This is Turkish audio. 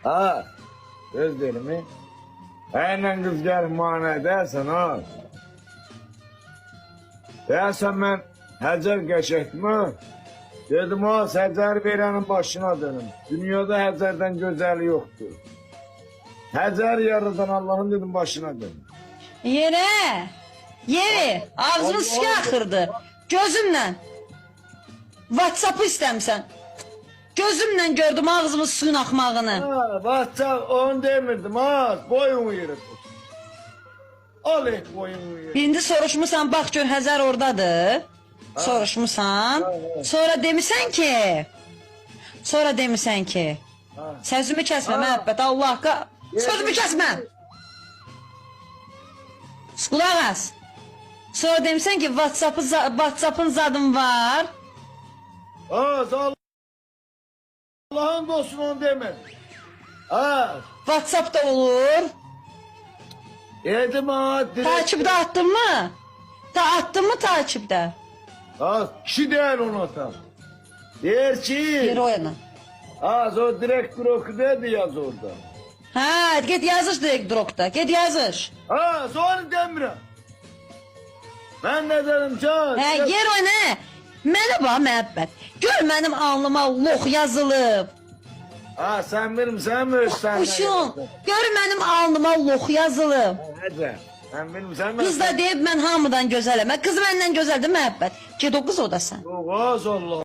Ha, söz mi? Aynen kız gelip mana edersen ha. Dersen ben Hacer geçektim. Dedim ha, Hacer verenin başına dönüm. Dünyada Hacer'den güzeli yoktu. Hacer yaradan Allah'ın dedim başına dönüm. Yeri, ağzımı sıkı akırdı. Gözümle. WhatsApp'ı istemişsen. Gözümle gördüm ağzımı suyun akmağını. Ha, WhatsApp onu demirdim ha, boyun yürüdü. Al et boyun yürüdü. Birinci soruşmuşsan bak gör Həzər oradadır. Soruşmuşsan. Sonra demişsən ki. Sözümü kəsmə məhəbbət Allah. Sözümü kəsmə. Qulaq as. Sonra demişsən ki WhatsApp'ın zadım var. Ha, Allah'ın dostun onu deme. Ha, WhatsApp'da olur. dedim ha. Takipdə attın mı? Attın mı takipdə? Ha, kişi değil onu tam. Der ki. Yeri o yana. Ha, o direkt broku dedi yaz orada. Ha, get yazış direkt Drog'da. Get yazış. Ha, sonra demirəm. Ben ne dedim can? Hə, yer o nə? Mənə bax məhəbbət. Gör mənim alnıma lox yazılıb. Ha, sen bilmirsən mi sen? Uşum, gör mənim alnıma lox yazılıb. Hadi. Sen bilmirsən mi? Qız da deyib mən hamıdan gözələm. Qız məndən gözəldir məhəbbət. Get o qız o da sən. Yox, Allah.